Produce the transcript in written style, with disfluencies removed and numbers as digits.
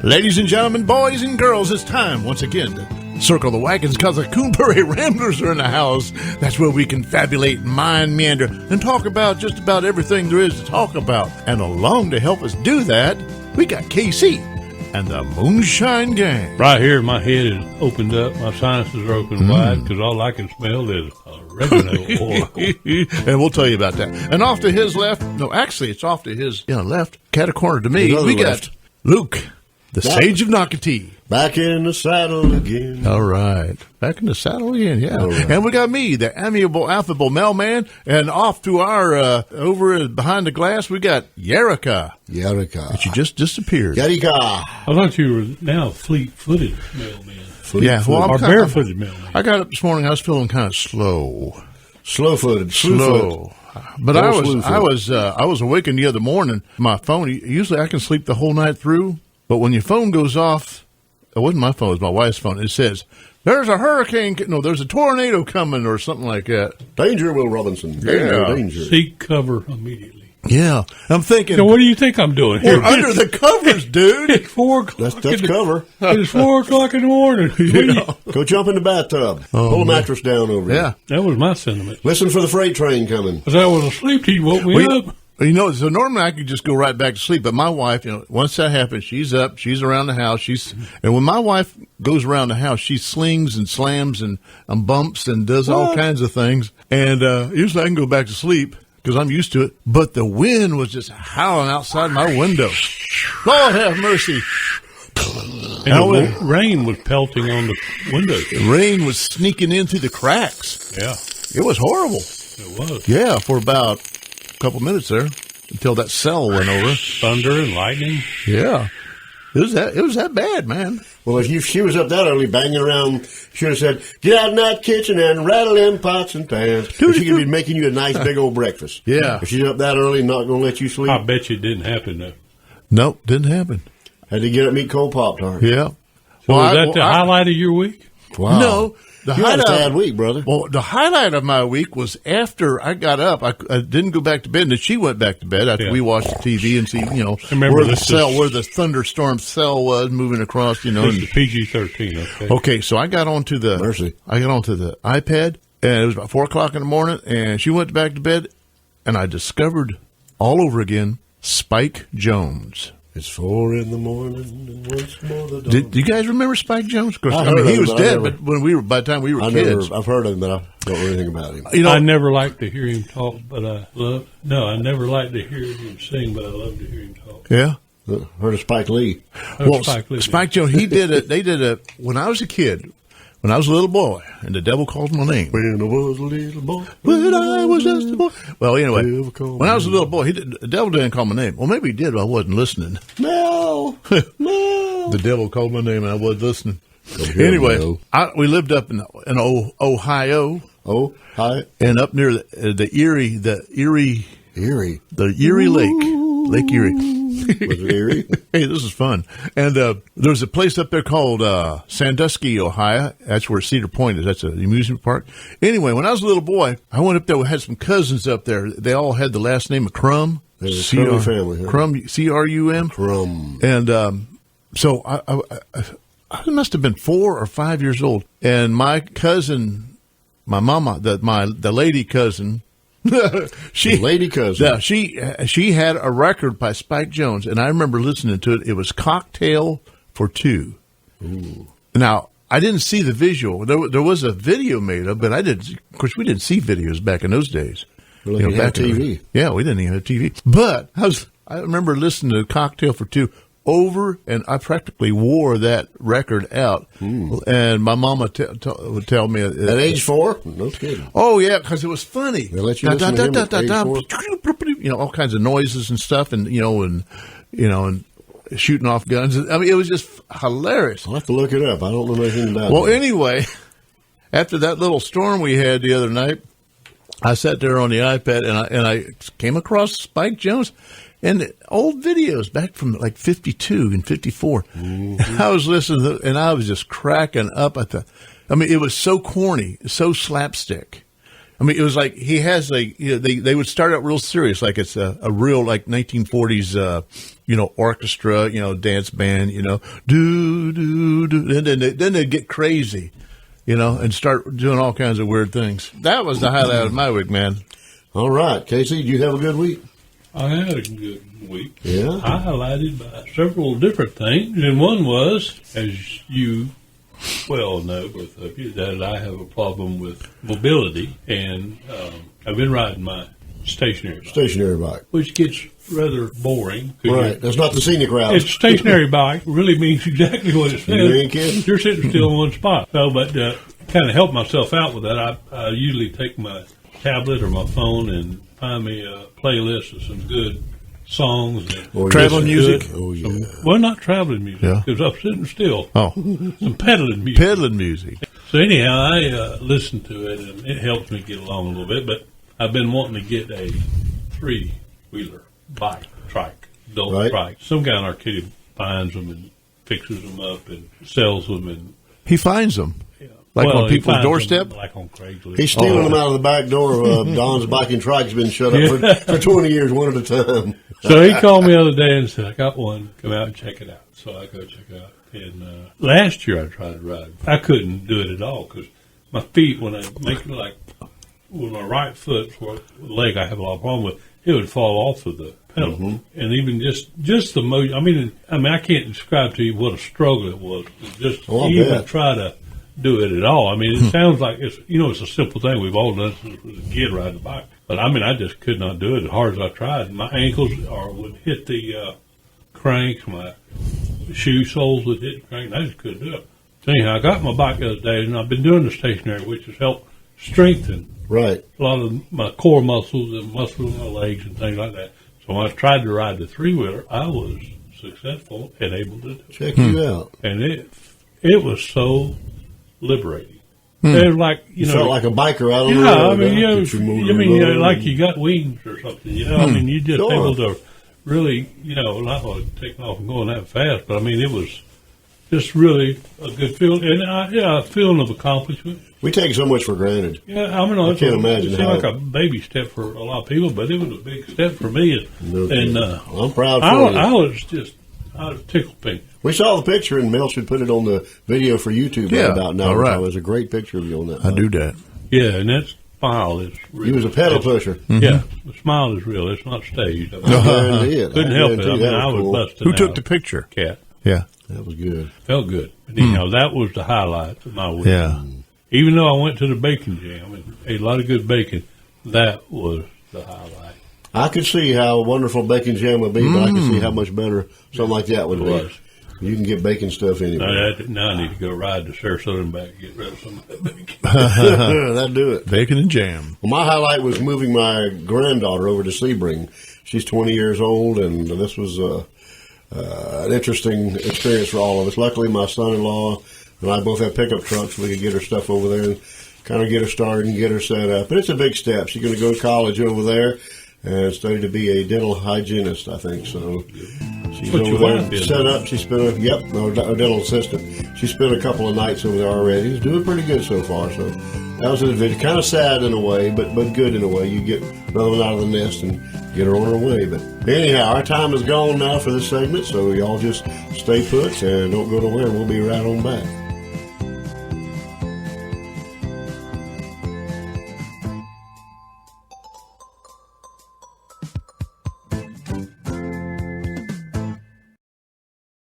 Ladies and gentlemen, boys and girls, it's time once again to circle the wagons because the Coon Prairie Ramblers are in the house. That's where we confabulate, mind, meander, and talk about just about everything there is to talk about. And along to help us do that, we got KC and the Moonshine Gang. Right here, my head is opened up. My sinuses are open wide because all I can smell is oregano oil. And we'll tell you about that. And off to his left, no, actually, it's off to his left, cat corner to me. We got Luke, the Sage of Nocatee. Back in the saddle again. All right. Back in the saddle again, yeah. Right. And we got me, the amiable, affable Mel Man. And off to our, over behind the glass, we got Yerika. And she just disappeared. Yerika. I thought you were now fleet-footed Mel Man. Yeah, well, or barefooted Mel Man. I got up this morning, I was feeling kind of slow. Slow-footed. Slow. But I was awakened the other morning. My phone, usually I can sleep the whole night through. But when your phone goes off, it wasn't my phone, it was my wife's phone. It says, there's a hurricane, there's a tornado coming or something like that. Danger, Will Robinson. Danger. Seek cover immediately. Yeah. I'm thinking. So what do you think I'm doing here? We're under the covers, dude. It's 4 o'clock. That's cover. It's 4 o'clock in the morning. Go jump in the bathtub. Pull a mattress down over you. Yeah. That was my sentiment. Listen for the freight train coming. Because I was asleep, he woke me up. So normally I could just go right back to sleep, but my wife, once that happens, she's up, she's around the house, and when my wife goes around the house, she slings and slams and bumps and does all kinds of things, and usually I can go back to sleep because I'm used to it, but the wind was just howling outside my window. Lord have mercy. And the rain was pelting on the windows. The rain was sneaking in through the cracks. Yeah. It was horrible. It was. Yeah, for about couple minutes there until that cell went over. Thunder and lightning. Yeah, it was that bad, man. Well, if she was up that early banging around, she would have said, "Get out in that kitchen and rattle them pots and pans." Dude, she could be making you a nice big old breakfast. Yeah, if she's up that early and not going to let you sleep. I bet you it didn't happen though. Nope, didn't happen. Had to get up and eat cold Pop-Tarts. Yeah. So was that the highlight of your week? Wow. No. You had a sad week, brother. Well, the highlight of my week was after I got up. I didn't go back to bed, and she went back to bed after we watched the TV and see, where the thunderstorm cell was moving across, It's the PG-13. Okay, so I got onto the iPad, and it was about 4 o'clock in the morning, and she went back to bed, and I discovered all over again Spike Jonze. It's 4 in the morning, and once more the dawn. Do you guys remember Spike Jonze? Of course, he was dead, but by the time we were kids. I've heard of him, but I don't know anything about him. I never liked to hear him talk, but I never liked to hear him sing, but I love to hear him talk. Yeah. Heard of Spike Lee. Spike Jonze, they did it when I was a kid. When I was a little boy, and the devil calls my name. When I was a little boy. When I was just a boy. Well, anyway, when I was a little boy, the devil didn't call my name. Well, maybe he did, but I wasn't listening. No. The devil called my name, and I wasn't listening. Anyway, we lived up in Ohio. Oh, hi. And up near the Erie Lake Erie. Was it Erie? Hey, this is fun. And there's a place up there called Sandusky, Ohio. That's where Cedar Point is. That's an amusement park. Anyway, when I was a little boy, I went up there. We had some cousins up there. They all had the last name of Crum. Crummy family. Huh? Crum, C-R-U-M. Crum. And so I must have been 4 or 5 years old. And my cousin, my mama, the lady cousin, lady cousin. Yeah, she had a record by Spike Jonze, and I remember listening to it. It was Cocktail for Two. Ooh. Now, I didn't see the visual. There was a video made of, but I didn't. Of course, we didn't see videos back in those days. Well, you had TV. Yeah, we didn't even have TV. But I remember listening to Cocktail for Two over, and I practically wore that record out. And my mama would tell me at age 4. No kidding. Oh yeah, because it was funny. They let you listen to him at age 4? All kinds of noises and stuff, and and shooting off guns. I mean, it was just hilarious. I'll have to look it up. I don't know anything about it. Well, anyway, after that little storm we had the other night, I sat there on the iPad and I came across Spike Jonze. And old videos back from like 52 and 54. Mm-hmm. I was listening and I was just cracking up at it was so corny, so slapstick. I mean, it was like he has like they would start out real serious, like it's a real like 1940s orchestra, dance band, do do do. Then they get crazy, and start doing all kinds of weird things. That was the highlight of my week, man. All right, Casey, did you have a good week? I had a good week. Yeah. Highlighted by several different things, and one was, as you well know, both of you, that I have a problem with mobility, and I've been riding my stationary bike, which gets rather boring. Right, that's not the scenic route. It's stationary bike really means exactly what it says. You ain't kidding? You're sitting still in one spot. So, but kind of help myself out with that. I usually take my tablet or my phone and find me a playlist of some good songs. Traveling music? Well, not traveling music, because I'm sitting still. Oh. Some pedaling music. Pedaling music. So anyhow, I listen to it, and it helps me get along a little bit. But I've been wanting to get a 3-wheeler trike. Some guy in Arcadia finds them and fixes them up and sells them. And he finds them? Like on people's doorstep? Like on Craigslist. He's stealing them out of the back door of Don's Bike and Trike's been shut up for 20 years, one at a time. So he called me the other day and said, I got one. Come out and check it out. So I go check it out. And last year I tried to ride. I couldn't do it at all because my feet, when I make it like with my right foot, or leg I have a lot of problem with, it would fall off of the pedal. Mm-hmm. And even just the motion. I mean, I can't describe to you what a struggle it was. Just even try to do it at all. I mean, it sounds like it's a simple thing. We've all done since we was a kid riding a bike. But I mean, I just could not do it as hard as I tried. My ankles would hit the cranks. My shoe soles would hit the crank. I just couldn't do it. So anyhow, I got my bike the other day, and I've been doing the stationary, which has helped strengthen a lot of my core muscles and muscles in my legs and things like that. So when I tried to ride the 3-wheeler, I was successful and able to do it. Check you out. And it was so liberating. It was like you felt like a biker out on the road. I mean, like you got wings or something. I mean, you just able to really, not taking off and going that fast, but I mean, it was just really a good feeling, and a feeling of accomplishment. We take so much for granted. Yeah, I mean, I can't imagine. It seemed like a baby step for a lot of people, but it was a big step for me. And I'm proud for you. I was tickled pink. We saw the picture, and Mel should put it on the video for YouTube about now. Right. It was a great picture of you on that. I do that. Yeah, and that smile is real. He was a pedal pusher. Mm-hmm. Yeah, the smile is real. It's not staged. I guarantee it. Couldn't help it. I mean, I was busting Who took the picture? Cat. Yeah. That was good. Felt good. But anyhow, that was the highlight of my week. Yeah. Even though I went to the bacon jam and ate a lot of good bacon, that was the highlight. I could see how wonderful bacon jam would be, but I could see how much better something like that would be. You can get bacon stuff anywhere. Now I need to go ride to Sarasota and back and get rid of some of that bacon. That'd do it. Bacon and jam. Well, my highlight was moving my granddaughter over to Sebring. She's 20 years old, and this was an interesting experience for all of us. Luckily, my son-in-law and I both have pickup trucks. We could get her stuff over there and kind of get her started and get her set up. But it's a big step. She's going to go to college over there and study to be a dental hygienist, I think. So she's over there set up. She spent a dental assistant. She spent a couple of nights over there already. She's doing pretty good so far. So that was an adventure. Kind of sad in a way, but good in a way. You get another one out of the nest and get her on her way. But anyhow, our time is gone now for this segment. So y'all just stay put and don't go nowhere. We'll be right on back.